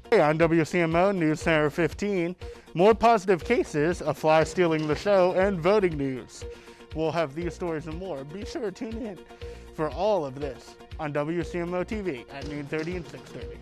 Hey, on WCMO NewsCenter 15, more positive cases, a fly stealing the show, and voting news. We'll have these stories and more. Be sure to tune in for all of this on WCMO TV at noon 30 and 6:30.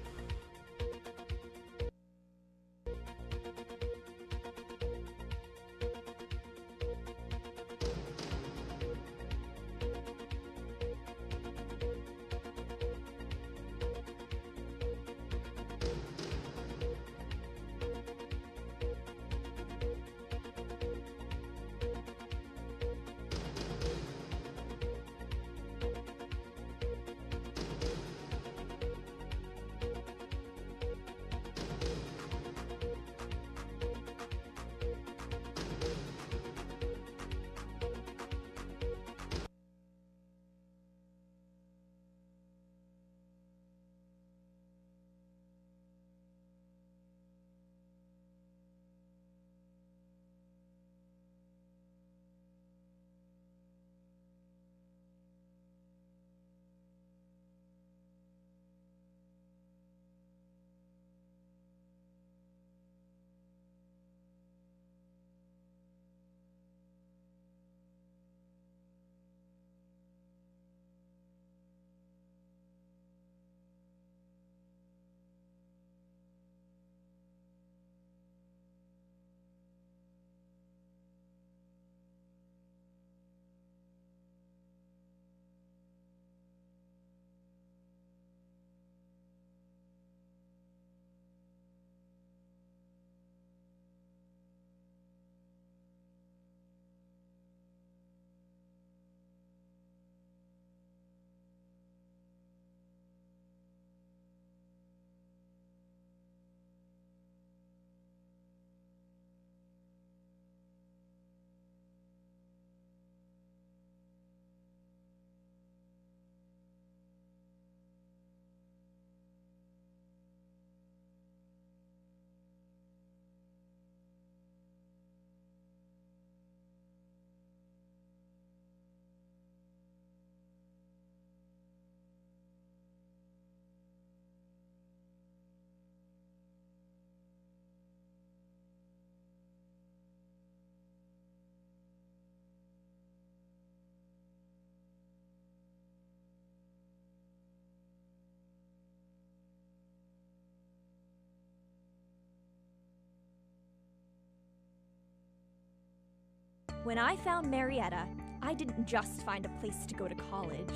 When I found Marietta, I didn't just find a place to go to college.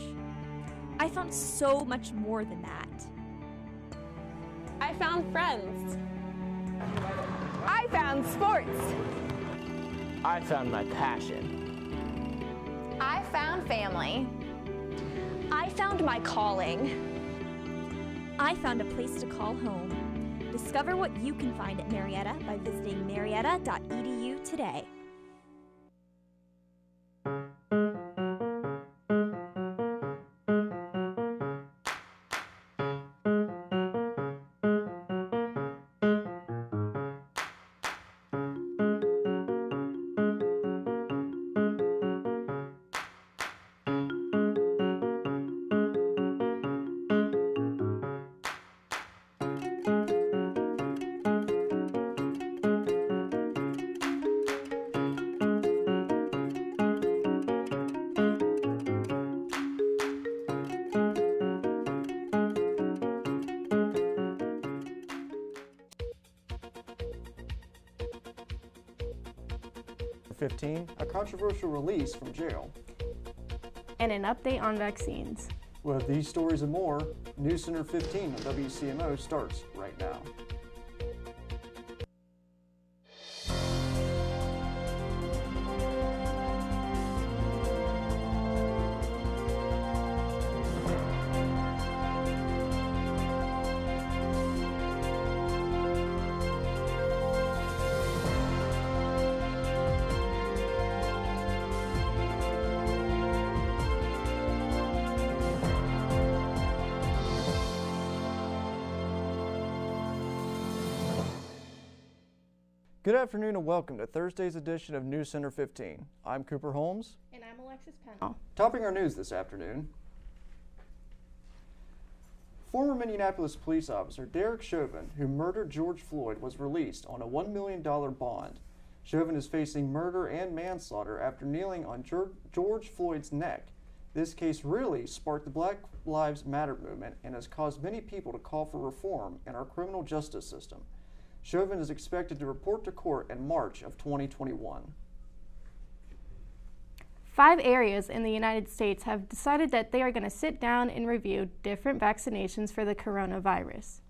I found so much more than that. I found friends. I found sports. I found my passion. I found family. I found my calling. I found a place to call home. Discover what you can find at Marietta by visiting marietta.edu today. A controversial release from jail. And an update on vaccines. With these stories and more, News Center 15 on WCMO starts right now. Good afternoon and welcome to Thursday's edition of News Center 15. I'm Cooper Holmes. And I'm Alexis Pennell. Topping our news this afternoon, Former Minneapolis police officer Derek Chauvin, who murdered George Floyd, was released on a $1 million bond. Chauvin is facing murder and manslaughter after kneeling on George Floyd's neck. This case really sparked the Black Lives Matter movement and has caused many people to call for reform in our criminal justice system. Chauvin is expected to report to court in March of 2021. 5 areas in the United States have decided that they are going to sit down and review different vaccinations for the coronavirus.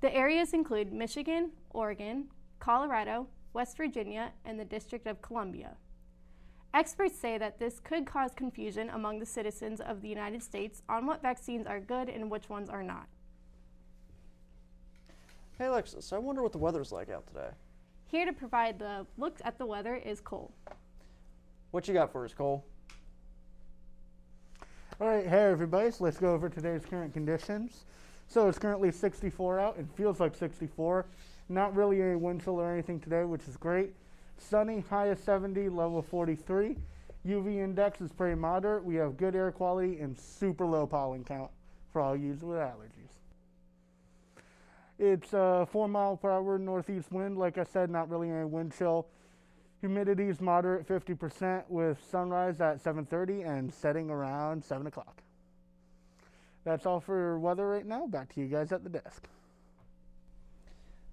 The areas include Michigan, Oregon, Colorado, West Virginia, and the District of Columbia. Experts say that this could cause confusion among the citizens of the United States on what vaccines are good and which ones are not. Hey Alexis, I wonder what the weather's like out today. Here to provide the look at the weather is Cole. What you got for us, Cole? All right, hey everybody, so let's go over today's current conditions. So it's currently 64 out. It feels like 64. Not really any wind chill or anything today, which is great. Sunny, high of 70, low of 43. UV index is pretty moderate. We have good air quality and super low pollen count for all you with allergies. It's 4 mile per hour northeast wind. Like I said, not really any wind chill. Humidity is moderate, 50%, with sunrise at 7:30 and setting around 7 o'clock. That's all for weather right now. Back to you guys at the desk.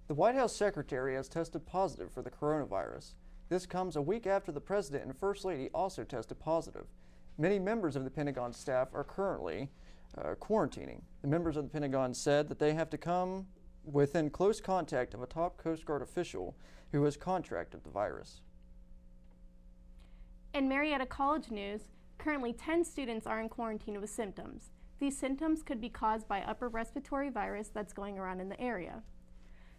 The White House secretary has tested positive for the coronavirus. This comes a week after the president and first lady also tested positive. Many members of the Pentagon staff are currently quarantining. The members of the Pentagon said that they have to come within close contact of a top Coast Guard official who has contracted the virus. In Marietta College news, currently 10 students are in quarantine with symptoms. These symptoms could be caused by upper respiratory virus that's going around in the area.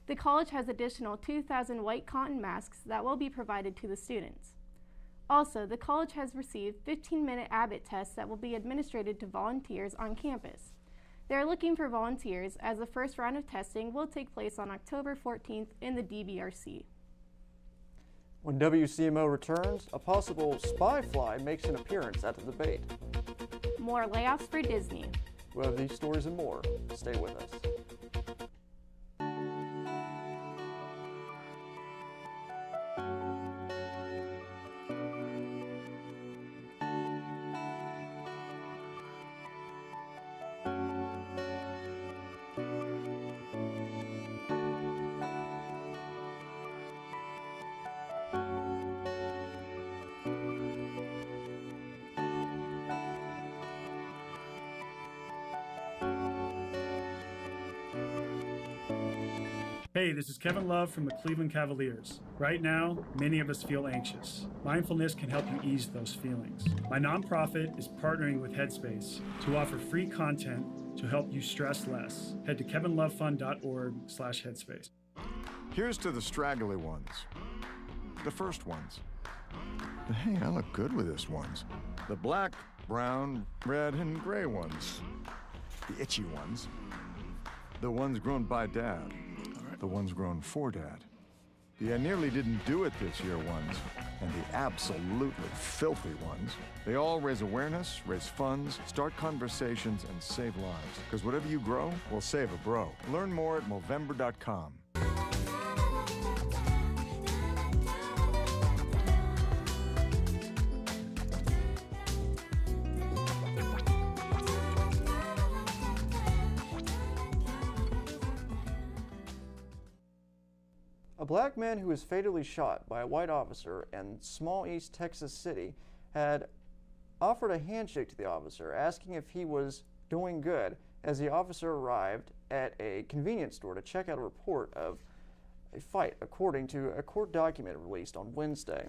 The college has additional 2,000 white cotton masks that will be provided to the students. Also, the college has received 15-minute Abbott tests that will be administered to volunteers on campus. They're looking for volunteers as the first round of testing will take place on October 14th in the DBRC. When WCMO returns, a possible spy fly makes an appearance at the debate. More layoffs for Disney. We'll have these stories and more. Stay with us. Hey, this is Kevin Love from the Cleveland Cavaliers. Right now, many of us feel anxious. Mindfulness can help you ease those feelings. My nonprofit is partnering with Headspace to offer free content to help you stress less. Head to kevinlovefund.org/headspace. Here's to the straggly ones. The first ones. Hey, I look good with this ones. The black, brown, red, and gray ones. The itchy ones. The ones grown by Dad. The ones grown for Dad. The I nearly didn't do it this year ones, and the absolutely filthy ones. They all raise awareness, raise funds, start conversations, and save lives. Because whatever you grow will save a bro. Learn more at Movember.com. A black man who was fatally shot by a white officer in small East Texas city had offered a handshake to the officer, asking if he was doing good as the officer arrived at a convenience store to check out a report of a fight, according to a court document released on Wednesday.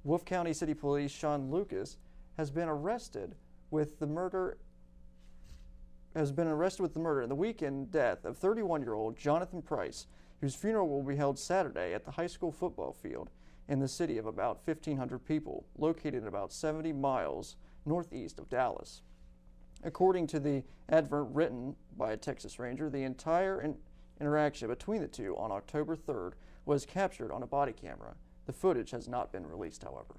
Wolf County City Police Sean Lucas has been arrested with the murder and the weekend death of 31-year-old Jonathan Price, whose funeral will be held Saturday at the high school football field in the city of about 1,500 people, located about 70 miles northeast of Dallas. According to the advert written by a Texas Ranger, the entire interaction between the two on October 3rd was captured on a body camera. The footage has not been released, however.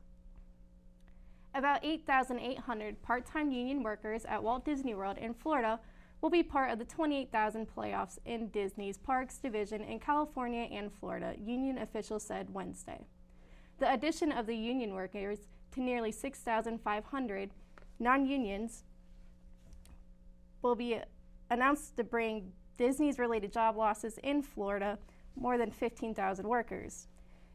About 8,800 part-time union workers at Walt Disney World in Florida will be part of the 28,000 playoffs in Disney's Parks Division in California and Florida, union officials said Wednesday. The addition of the union workers to nearly 6,500 non-unions will be announced to bring Disney's related job losses in Florida more than 15,000 workers.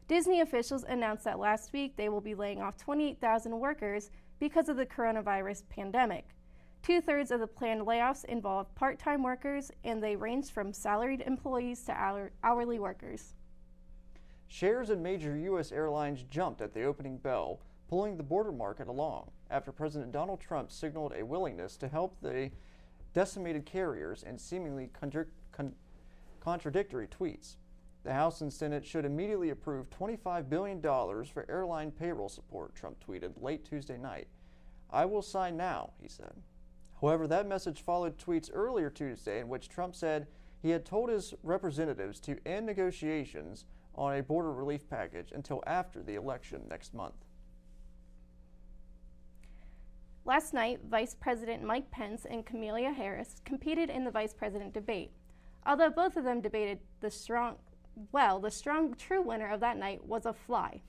Disney officials announced that last week they will be laying off 28,000 workers because of the coronavirus pandemic. 2/3 of the planned layoffs involved part-time workers, and they ranged from salaried employees to hourly workers. Shares in major U.S. airlines jumped at the opening bell, pulling the border market along after President Donald Trump signaled a willingness to help the decimated carriers in seemingly contradictory tweets. The House and Senate should immediately approve $25 billion for airline payroll support, Trump tweeted late Tuesday night. "I will sign now," he said. However, that message followed tweets earlier Tuesday in which Trump said he had told his representatives to end negotiations on a border relief package until after the election next month. Last night, Vice President Mike Pence and Kamala Harris competed in the vice president debate. Although both of them debated the strong true winner of that night was a fly.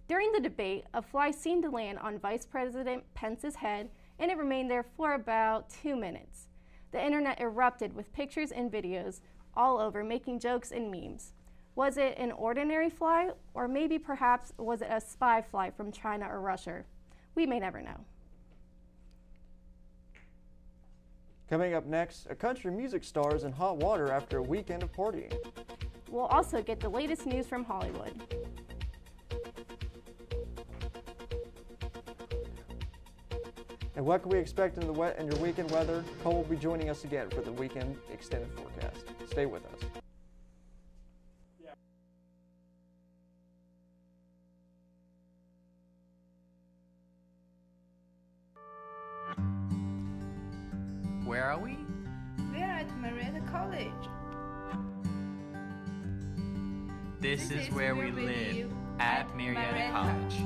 During the debate, a fly seemed to land on Vice President Pence's head, and it remained there for about 2 minutes. The internet erupted with pictures and videos all over, making jokes and memes. Was it an ordinary fly, or maybe perhaps was it a spy fly from China or Russia? We may never know. Coming up next, a country music star is in hot water after a weekend of partying. We'll also get the latest news from Hollywood. And what can we expect in your weekend weather? Cole will be joining us again for the weekend extended forecast. Stay with us. Where are we? We're at Marietta College. This is where we live, at Marietta College.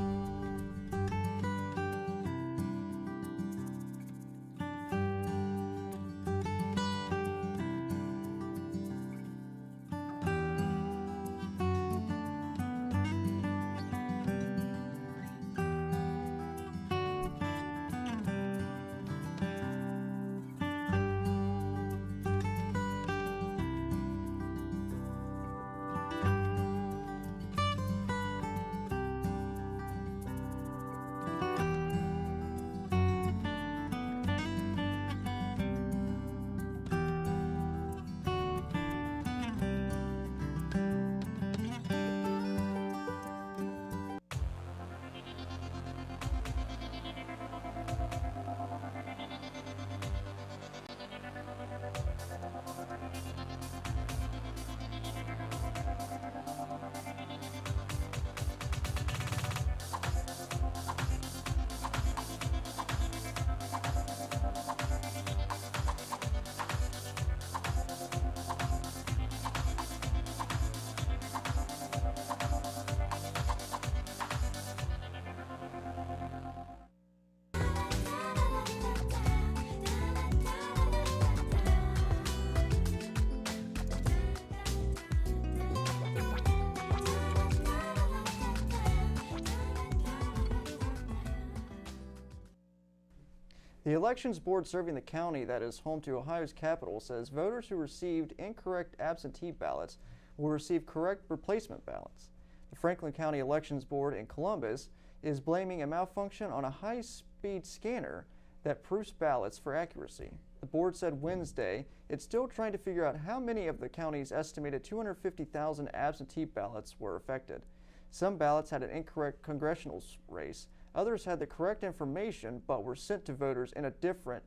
The Elections Board serving the county that is home to Ohio's capital says voters who received incorrect absentee ballots will receive correct replacement ballots. The Franklin County Elections Board in Columbus is blaming a malfunction on a high-speed scanner that proofs ballots for accuracy. The board said Wednesday it's still trying to figure out how many of the county's estimated 250,000 absentee ballots were affected. Some ballots had an incorrect congressional race. Others had the correct information but were sent to voters in a different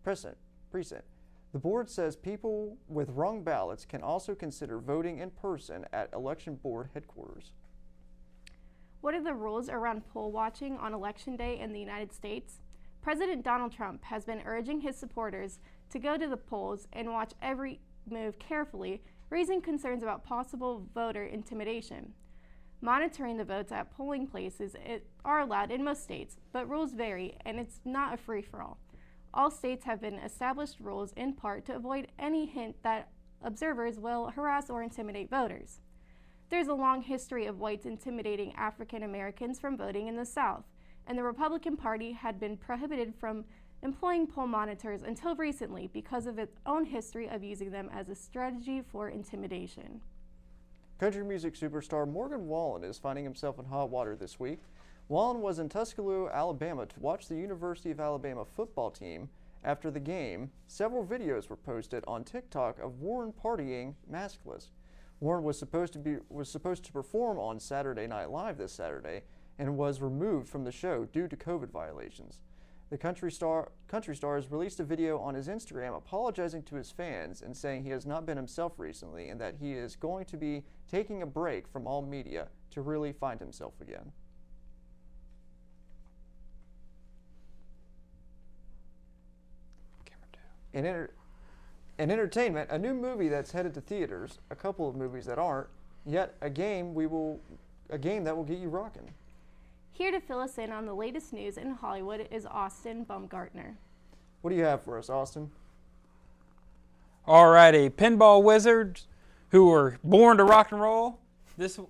precinct. The board says people with wrong ballots can also consider voting in person at election board headquarters. What are the rules around poll watching on Election Day in the United States? President Donald Trump has been urging his supporters to go to the polls and watch every move carefully, raising concerns about possible voter intimidation. Monitoring the votes at polling places are allowed in most states, but rules vary, and it's not a free-for-all. All states have been established rules in part to avoid any hint that observers will harass or intimidate voters. There's a long history of whites intimidating African Americans from voting in the South, and the Republican Party had been prohibited from employing poll monitors until recently because of its own history of using them as a strategy for intimidation. Country music superstar Morgan Wallen is finding himself in hot water this week. Wallen was in Tuscaloosa, Alabama to watch the University of Alabama football team. After the game, several videos were posted on TikTok of Warren partying maskless. Warren was supposed to perform on Saturday Night Live this Saturday and was removed from the show due to COVID violations. The country star has released a video on his Instagram apologizing to his fans and saying he has not been himself recently and that he is going to be taking a break from all media to really find himself again. In entertainment, a new movie that's headed to theaters, a couple of movies that aren't, yet a game that will get you rocking. Here to fill us in on the latest news in Hollywood is Austin Baumgartner. What do you have for us, Austin? Alrighty, pinball wizards who were born to rock and roll.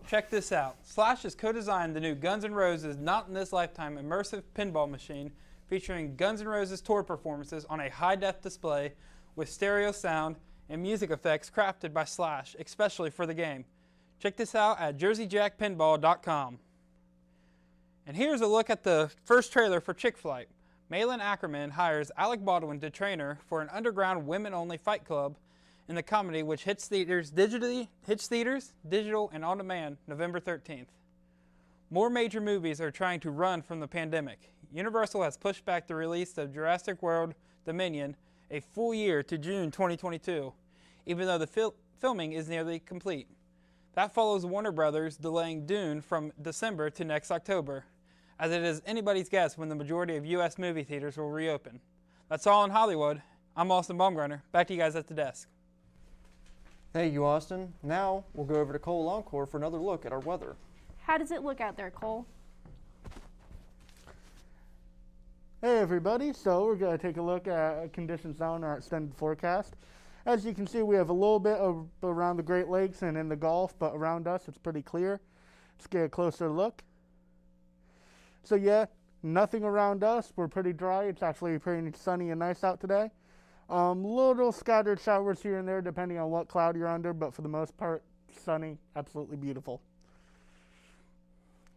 Check this out. Slash has co-designed the new Guns N' Roses Not in This Lifetime immersive pinball machine featuring Guns N' Roses tour performances on a high-def display with stereo sound and music effects crafted by Slash, especially for the game. Check this out at jerseyjackpinball.com. And here's a look at the first trailer for Chick Flight. Malin Ackerman hires Alec Baldwin to train her for an underground women-only fight club in the comedy, which hits theaters, digital, and on demand November 13th. More major movies are trying to run from the pandemic. Universal has pushed back the release of Jurassic World Dominion a full year to June 2022, even though the filming is nearly complete. That follows Warner Brothers delaying Dune from December to next October, as it is anybody's guess when the majority of U.S. movie theaters will reopen. That's all in Hollywood. I'm Austin Baumgartner. Back to you guys at the desk. Thank you, Austin. Now we'll go over to Cole Longcore for another look at our weather. How does it look out there, Cole? Hey everybody, so we're going to take a look at conditions now in our extended forecast. As you can see, we have a little bit around the Great Lakes and in the Gulf, but around us it's pretty clear. Let's get a closer look. So yeah, nothing around us. We're pretty dry. It's actually pretty sunny and nice out today. Little scattered showers here and there depending on what cloud you're under, but for the most part, sunny, absolutely beautiful.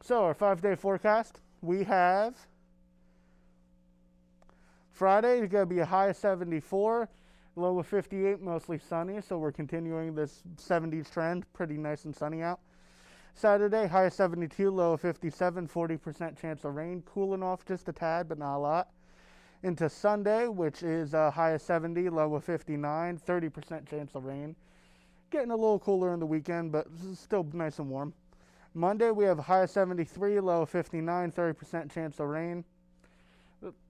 So our 5-day forecast, we have Friday is going to be a high of 74, low of 58, mostly sunny, so we're continuing this 70s trend, pretty nice and sunny out. Saturday, high of 72, low of 57, 40% chance of rain, cooling off just a tad, but not a lot. Into Sunday, which is a high of 70, low of 59, 30% chance of rain. Getting a little cooler in the weekend, but still nice and warm. Monday, we have a high of 73, low of 59, 30% chance of rain.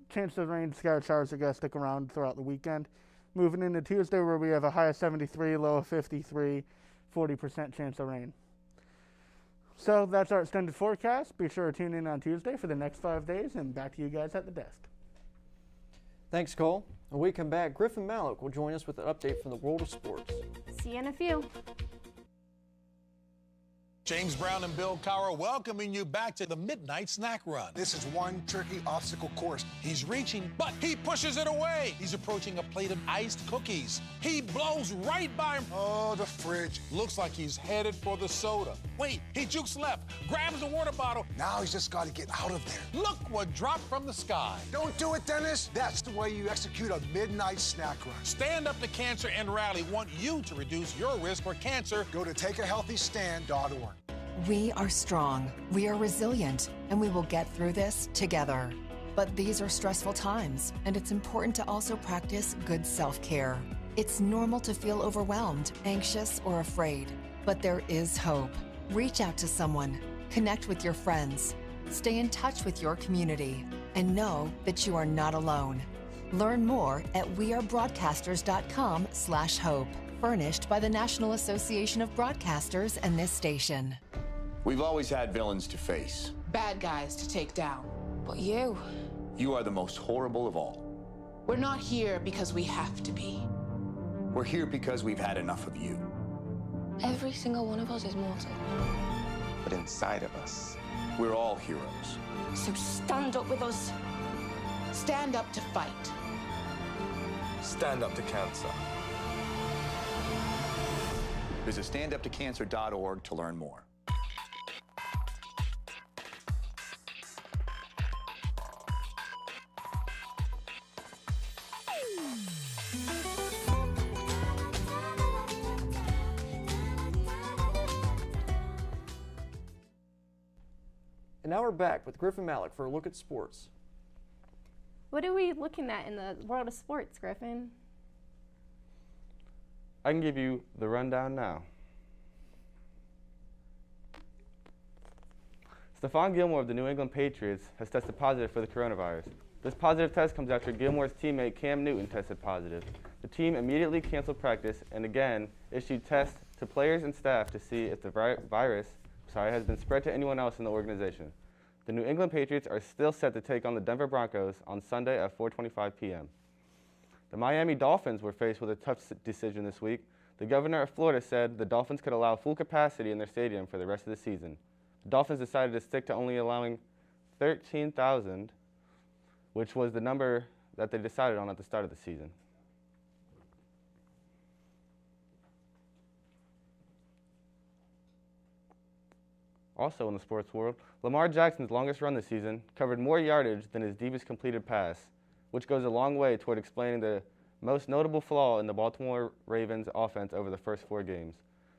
Chance of rain, scattered showers are going to stick around throughout the weekend. Moving into Tuesday, where we have a high of 73, low of 53, 40% chance of rain. So that's our extended forecast. Be sure to tune in on Tuesday for the next 5 days, and back to you guys at the desk. Thanks, Cole. When we come back, Griffin Malik will join us with an update from the world of sports. See you in a few. James Brown and Bill Cowher welcoming you back to the Midnight Snack Run. This is one tricky obstacle course. He's reaching, but he pushes it away. He's approaching a plate of iced cookies. He blows right by him. Oh, the fridge. Looks like he's headed for the soda. Wait, he jukes left, grabs the water bottle. Now he's just got to get out of there. Look what dropped from the sky. Don't do it, Dennis. That's the way you execute a Midnight Snack Run. Stand Up to Cancer and Rally want you to reduce your risk for cancer. Go to takeahealthystand.org. We are strong, we are resilient, and we will get through this together. But these are stressful times, and it's important to also practice good self-care. It's normal to feel overwhelmed, anxious, or afraid, but there is hope. Reach out to someone, connect with your friends, stay in touch with your community, and know that you are not alone. Learn more at wearebroadcasters.com/hope, furnished by the National Association of Broadcasters and this station. We've always had villains to face. Bad guys to take down. But you are the most horrible of all. We're not here because we have to be. We're here because we've had enough of you. Every single one of us is mortal. But inside of us, we're all heroes. So stand up with us. Stand up to fight. Stand up to cancer. Visit standuptocancer.org to learn more. And now we're back with Griffin Malik for a look at sports. What are we looking at in the world of sports, Griffin? I can give you the rundown now. Stephon Gilmore of the New England Patriots has tested positive for the coronavirus. This positive test comes after Gilmore's teammate Cam Newton tested positive. The team immediately canceled practice and again issued tests to players and staff to see if the virus has been spread to anyone else in the organization. The New England Patriots are still set to take on the Denver Broncos on Sunday at 4:25 p.m. The Miami Dolphins were faced with a tough decision this week. The governor of Florida said the Dolphins could allow full capacity in their stadium for the rest of the season. The Dolphins decided to stick to only allowing 13,000, which was the number that they decided on at the start of the season. Also in the sports world, Lamar Jackson's longest run this season covered more yardage than his deepest completed pass, which goes a long way toward explaining the most notable flaw in the Baltimore Ravens offense over the first 4 games.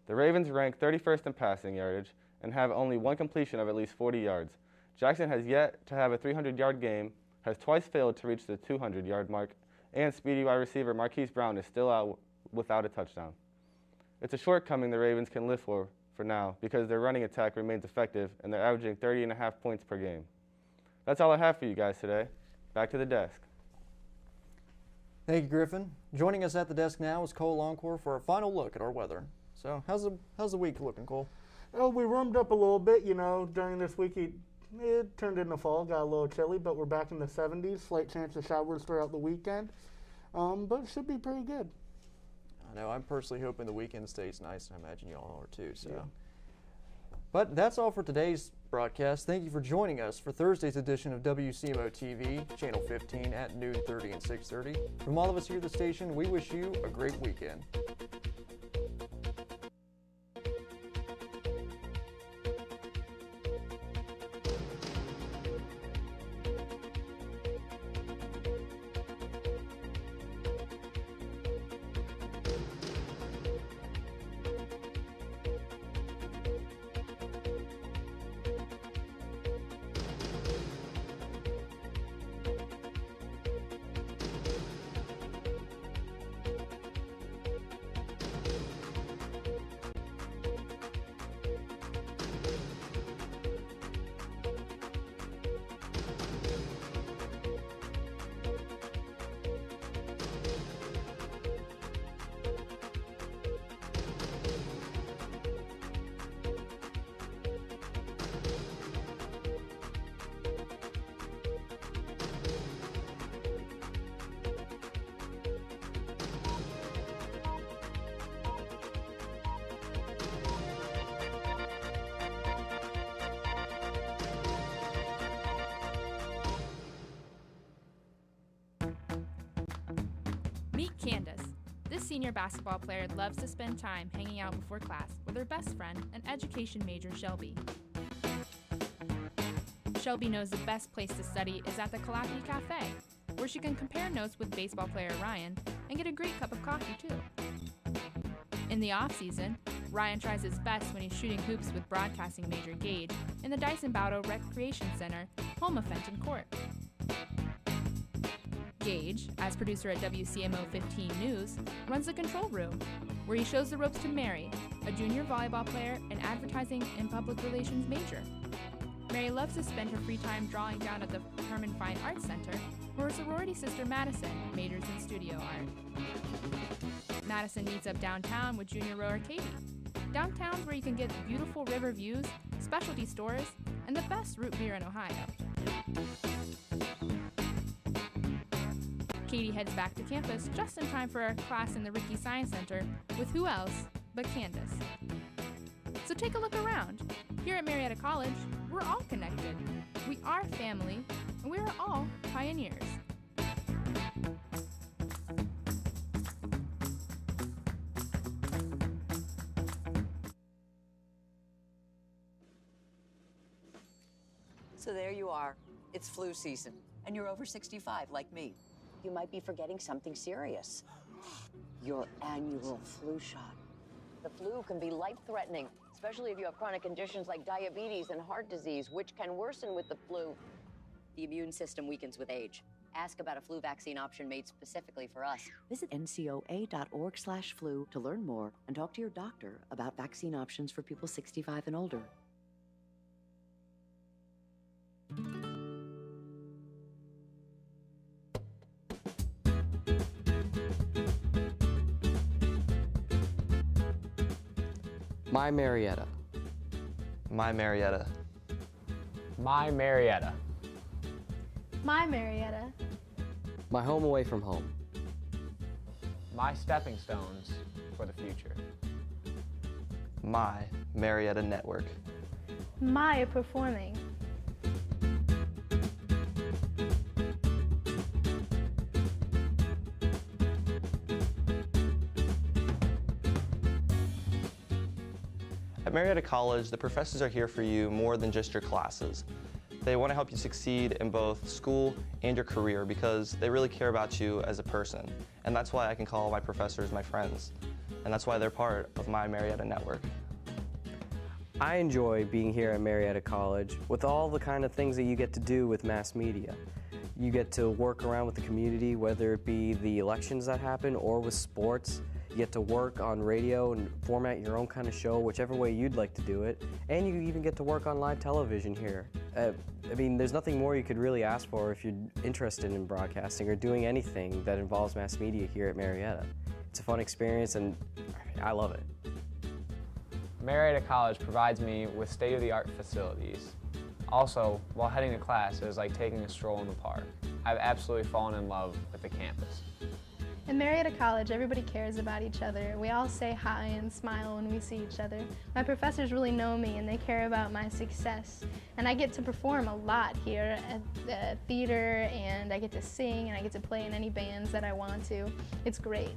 The Ravens rank 31st in passing yardage and have only one completion of at least 40 yards. Jackson has yet to have a 300-yard game, has twice failed to reach the 200-yard mark, and speedy wide receiver Marquise Brown is still out without a touchdown. It's a shortcoming the Ravens can live for now because their running attack remains effective and they're averaging 30.5 points per game. That's all I have for you guys today. Back to the desk. Thank you, Griffin. Joining us at the desk now is Cole Longcore for a final look at our weather. So how's the week looking, Cole? Well, we warmed up a little bit, during this week. It turned into fall, got a little chilly, but we're back in the 70s. Slight chance of showers throughout the weekend, but it should be pretty good. I know. I'm personally hoping the weekend stays nice, and I imagine y'all are too. So, yeah. But that's all for today's broadcast. Thank you for joining us for Thursday's edition of WCMO TV, Channel 15 at noon 30 and 6:30. From all of us here at the station, we wish you a great weekend. Meet Candace. This senior basketball player loves to spend time hanging out before class with her best friend and education major Shelby. Shelby knows the best place to study is at the Kalaki Cafe, where she can compare notes with baseball player Ryan and get a great cup of coffee too. In the off-season, Ryan tries his best when he's shooting hoops with broadcasting major Gage in the Dyson Baudo Recreation Center, home of Fenton Court. Gage, as producer at WCMO 15 News, runs the control room, where he shows the ropes to Mary, a junior volleyball player and advertising and public relations major. Mary loves to spend her free time drawing down at the Herman Fine Arts Center, where her sorority sister Madison majors in studio art. Madison meets up downtown with junior rower Katie. Downtown's where you can get beautiful river views, specialty stores, and the best root beer in Ohio. Katie heads back to campus just in time for a class in the Rickey Science Center with who else but Candace. So take a look around. Here at Marietta College, we're all connected. We are family, and we are all pioneers. So there you are. It's flu season, and you're over 65 like me. You might be forgetting something serious. Your annual flu shot. The flu can be life-threatening, especially if you have chronic conditions like diabetes and heart disease, which can worsen with the flu. The immune system weakens with age. Ask about a flu vaccine option made specifically for us. Visit ncoa.org/flu to learn more and talk to your doctor about vaccine options for people 65 and older. My Marietta. My Marietta. My Marietta. My Marietta. My home away from home. My stepping stones for the future. My Marietta Network. My performing. At Marietta College, the professors are here for you more than just your classes. They want to help you succeed in both school and your career because they really care about you as a person. And that's why I can call my professors my friends. And that's why they're part of my Marietta Network. I enjoy being here at Marietta College with all the kind of things that you get to do with mass media. You get to work around with the community, whether it be the elections that happen or with sports. You get to work on radio and format your own kind of show, whichever way you'd like to do it. And you even get to work on live television here. I mean, there's nothing more you could really ask for if you're interested in broadcasting or doing anything that involves mass media here at Marietta. It's a fun experience and I love it. Marietta College provides me with state-of-the-art facilities. Also, while heading to class, it was like taking a stroll in the park. I've absolutely fallen in love with the campus. In Marietta College, everybody cares about each other. We all say hi and smile when we see each other. My professors really know me and they care about my success. And I get to perform a lot here at the theater, and I get to sing, and I get to play in any bands that I want to. It's great.